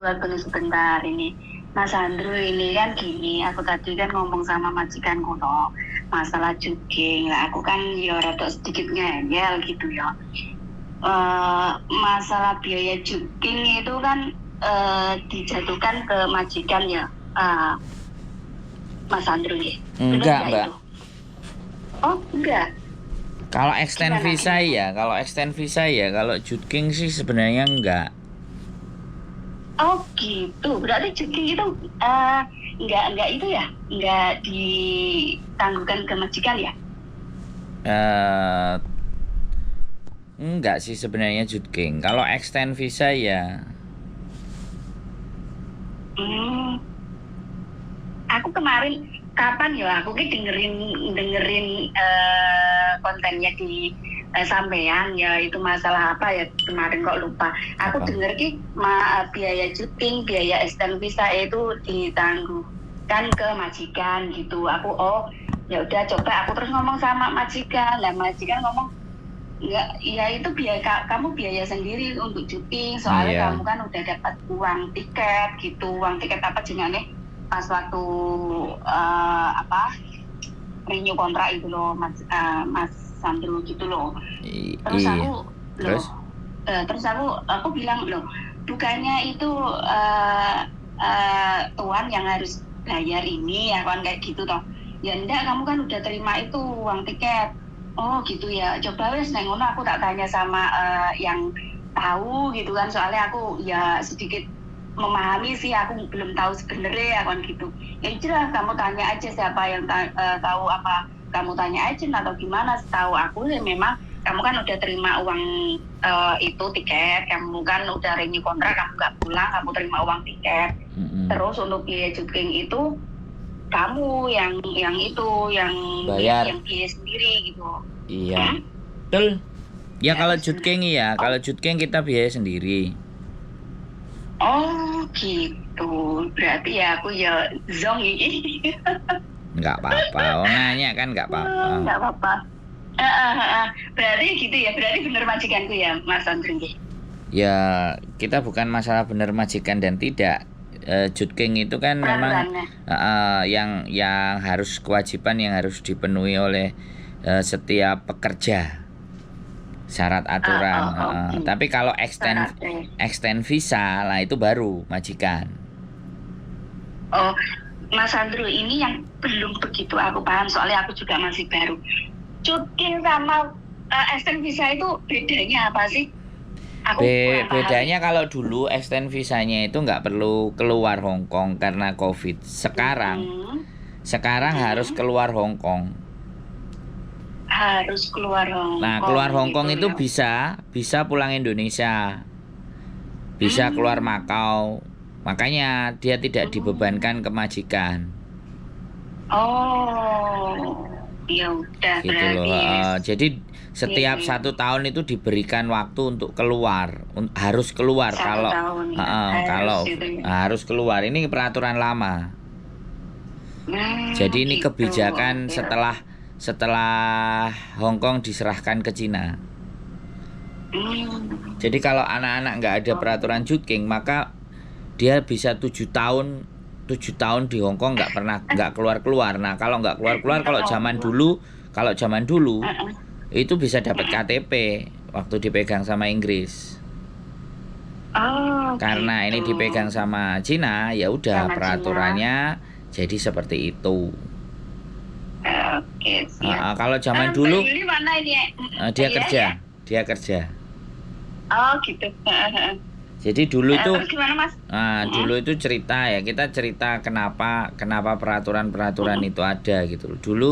Tunggu sebentar ini. Mas Andrew ini kan gini, aku tadi kan ngomong sama majikanku no, masalah jogging. Lah aku kan ya rada sedikit ngeyel gitu ya. Masalah biaya jogging itu kan dijatuhkan ke majikan ya, Mas Andrew ya. Benar Enggak, nggak Mbak. itu? Oh enggak. Kalau extend Gimana, visa gimana? ya, kalau extend visa ya, kalau jogging sih sebenarnya enggak. Oh gitu, berarti jogging itu enggak itu ya, enggak ditangguhkan ke majikan ya? Eh enggak sih sebenarnya jogging. Kalau extend visa ya, Hmm, aku kemarin kapan ya? Aku ki dengerin dengerin kontennya di sampean ya itu masalah apa ya kemarin kok lupa. Aku apa? denger ki biaya syuting, biaya extend visa itu ditangguhkan ke majikan gitu. Aku ya udah coba aku terus ngomong sama majikan. Lah majikan ngomong enggak, ya itu kamu biaya sendiri untuk cuti soalnya Iya. kamu kan udah dapat uang tiket gitu, uang tiket apa jenenge pas waktu apa renew kontrak itu loh Mas Sandro gitu loh. Terus Iya. aku loh, Terus? terus aku bilang loh, bukannya itu tuan yang harus bayar ini ya kan kayak gitu toh. Ya enggak, kamu kan udah terima itu uang tiket. Oh gitu ya. Coba wes neng ngono aku tak tanya sama yang tahu gitu kan. Soalnya aku ya sedikit memahami sih, aku belum tahu sebenarnya ya kan gitu. Ya jelas kamu tanya aja siapa yang tahu, apa kamu tanya aja atau gimana. Setahu aku ya memang kamu kan udah terima uang itu tiket, kamu kan udah renew kontrak, kamu nggak pulang, kamu terima uang tiket. Terus untuk biaya jogging itu kamu yang itu Bayar. yang biaya sendiri gitu. Iya. Betul. Ya kalau Benar. jogging ya, kalau jogging kita biaya sendiri. Oh gitu, berarti ya aku ya zong ini. Enggak apa-apa. Oh, nanya kan enggak apa-apa. Nggak apa-apa. Berarti gitu ya, berarti bener majikanku ya Mas Andri. Ya, kita bukan masalah benar majikan dan tidak. Jogging itu kan memang Peraturannya. yang harus kewajiban yang harus dipenuhi oleh setiap pekerja, syarat aturan. Oke. Tapi kalau extend Syaratnya. extend visa lah itu baru majikan. Oh, Mas Andrew ini yang belum begitu aku paham, soalnya aku juga masih baru. Cuti sama extend visa itu bedanya apa sih? Aku kurang paham ya. Bedanya kalau dulu extend visanya itu nggak perlu keluar Hong Kong karena COVID. Mm-mm. Sekarang harus Mm-mm. keluar Hong Kong. Harus keluar Nah, Hongkong keluar Hong gitu Kong itu ya. bisa pulang Indonesia, bisa keluar Hmm. Makau. Makanya dia tidak dibebankan ke majikan. Oh, ya udah Gitu loh. berarti Jadi setiap ini 1 tahun itu diberikan waktu untuk keluar, harus keluar satu kalau tahun ya harus kalau itu ya. harus keluar. Ini peraturan lama. Jadi ini Gitu. kebijakan Oke. setelah Hong Kong diserahkan ke Cina. Hmm. Jadi kalau anak-anak nggak ada peraturan jogging, maka dia bisa 7 tahun di Hong Kong nggak keluar-keluar. Nah kalau nggak keluar-keluar, kalau zaman dulu itu bisa dapat KTP waktu dipegang sama Inggris. Oh, Karena ini gitu. dipegang sama Cina, ya udah Sama Cina. peraturannya jadi seperti itu. Oke, siap. Kalau zaman Mbak dulu Yuli mana ini? dia Iya, kerja, ya. dia kerja. Oh, gitu. Jadi dulu itu Terus gimana, Mas? dulu itu cerita ya, kita cerita kenapa peraturan-peraturan itu ada gitu loh. Dulu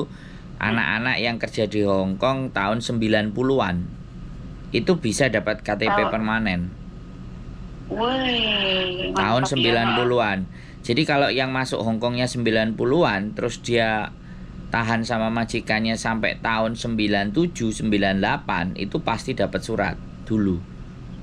anak-anak yang kerja di Hong Kong tahun 90-an itu bisa dapat KTP Oh, permanen wih, tahun mantap ya. 90-an. Jadi kalau yang masuk Hong Kongnya 90-an terus dia tahan sama majikannya sampai tahun 97, 98 itu pasti dapat surat dulu.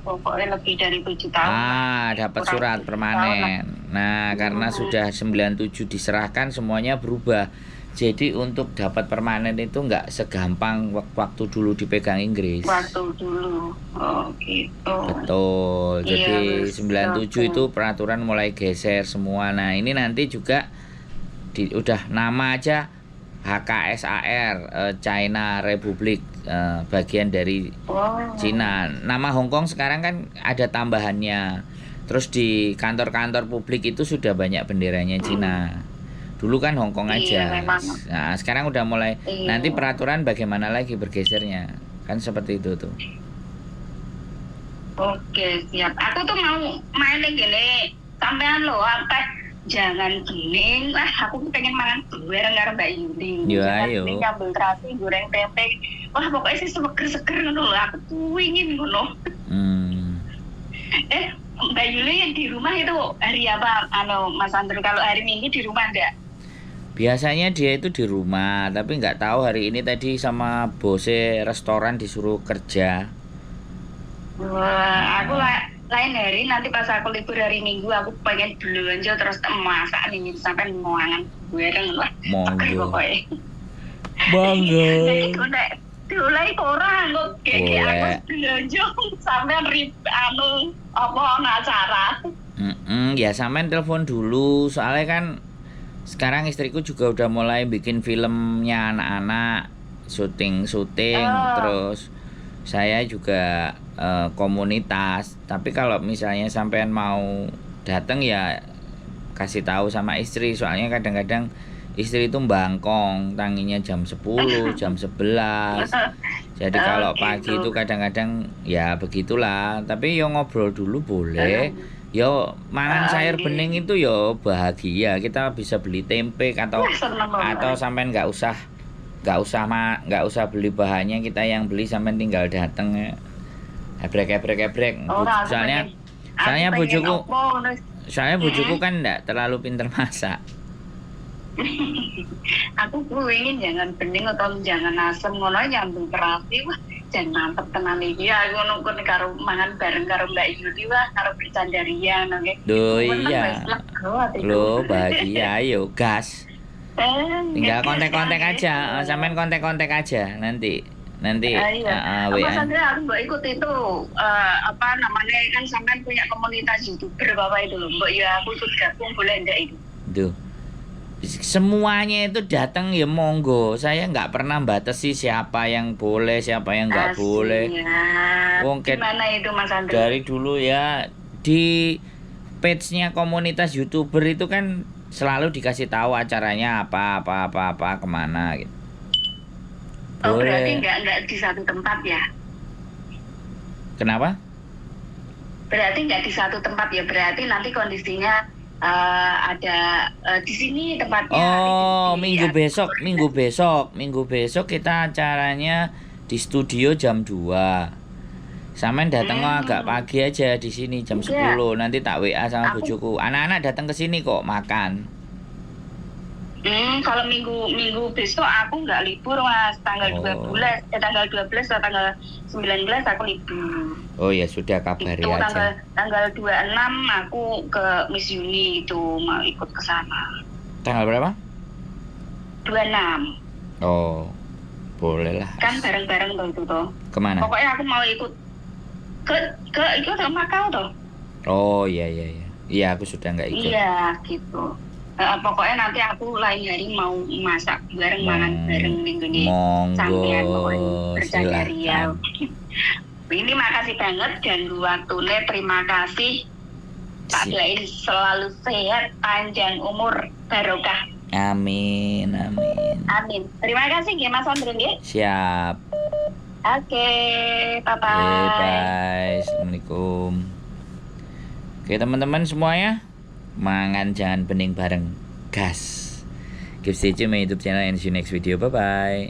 Pokoknya lebih dari 7 tahun lah. Dapat Kurang surat 7 tahun lah. permanen. Nah, karena sudah 97 diserahkan semuanya berubah. Jadi untuk dapat permanen itu nggak segampang waktu dulu dipegang Inggris. Waktu dulu. Oh, gitu. Betul. Iya, Jadi 97 itu peraturan mulai geser semua. Nah, ini nanti juga udah nama aja HKSAR, China Republic, bagian dari Cina. Nama Hong Kong sekarang kan ada tambahannya. Terus di kantor-kantor publik itu sudah banyak benderanya Cina. Dulu kan Hong Kong aja. Nah, sekarang udah mulai. Nanti peraturan bagaimana lagi bergesernya. Kan seperti itu tuh. Oke, siap. Aku tuh mau main gini. Sampean lo jangan bening lah, aku pengen makan bareng karo Mbak Yuni. Ya, ayo. Nyambel terasi, goreng tempe. Wah, pokoknya sih seger-seger ngono lho. Aku tuh ingin ngono. Mbak Yuli yang di rumah itu hari apa? Mas Andrew, kalau hari Minggu di rumah enggak? Biasanya dia itu di rumah, tapi nggak tahu hari ini tadi sama bose restoran disuruh kerja. Wah, aku lain hari nanti pas aku libur hari Minggu aku pengen belanja terus masak nih sampai mangan bareng lah. Monggo. Pokoknya. Monggo. Mulai orang kok kayak aku belanja sampai apa acara. Ya sampean telepon dulu soalnya kan sekarang istriku juga udah mulai bikin filmnya anak-anak, syuting terus saya juga komunitas. Tapi kalau misalnya sampean mau datang ya kasih tahu sama istri, soalnya kadang-kadang istri itu bangkong, tanginya jam 10, jam 11. Jadi kalau pagi itu kadang-kadang ya begitulah. Tapi yo ngobrol dulu boleh. Yo mangan sayur bening itu yo bahagia. Kita bisa beli tempe atau sampean nggak usah beli bahannya, kita yang beli, sampean tinggal datang ya. Ebrek. Soalnya bojoku kan enggak terlalu pinter masak. Aku pengen jangan bening atau jangan asem ngono nyambung terasi wah jan mantep tenan iki aku nunggu karo mangan bareng karo Mbak Yudi wah karo bercandaria nang iya. Loh bahagia ayo gas. Tinggal kontak-kontak aja, sampean kontak-kontak aja nanti. WA. Mas Andrea, aku mbak ikut itu apa namanya kan sampean punya komunitas YouTuber Bapak itu loh. Mbak ya aku ikut gabung boleh enggak itu? Tuh. Semuanya itu datang ya monggo. Saya nggak pernah batasi siapa yang boleh, siapa yang nggak boleh. Gimana itu Mas Andrea? Dari dulu ya di page-nya komunitas YouTuber itu kan selalu dikasih tahu acaranya apa kemana gitu. Oh berarti nggak di satu tempat ya? Kenapa? Berarti nggak di satu tempat ya, berarti nanti kondisinya ada di sini tempatnya. Oh minggu besok kita acaranya di studio jam 2. Sampean datang agak pagi aja di sini jam 10. Nanti tak WA sama bojoku. Anak-anak datang ke sini kok makan. Kalau minggu besok aku nggak libur Mas, tanggal 12 atau tanggal 19 aku libur. Oh ya sudah kabari itu, aja. Tanggal 26 aku ke Miss Uni itu mau ikut ke sana. Tanggal berapa? 26. Oh boleh lah. Kan bareng-bareng tuh itu toh. Kemana? Pokoknya aku mau ikut ke Makau toh. Oh iya. Iya aku sudah nggak ikut. Iya gitu. Pokoknya nanti aku lain hari mau masak bareng mangan bareng minggu ini. Sampean pokoknya bercandaria. Ini makasih banget ganggu waktunya. Terima kasih. Pak Dain selalu sehat, panjang umur, barokah. Amin. Terima kasih ya Mas Andre ya. Siap. Oke, bye-bye. Bye. Assalamualaikum. Oke teman-teman semuanya, mangan jangan bening bareng gas. Keep stay tune my YouTube channel and see you next video. Bye bye.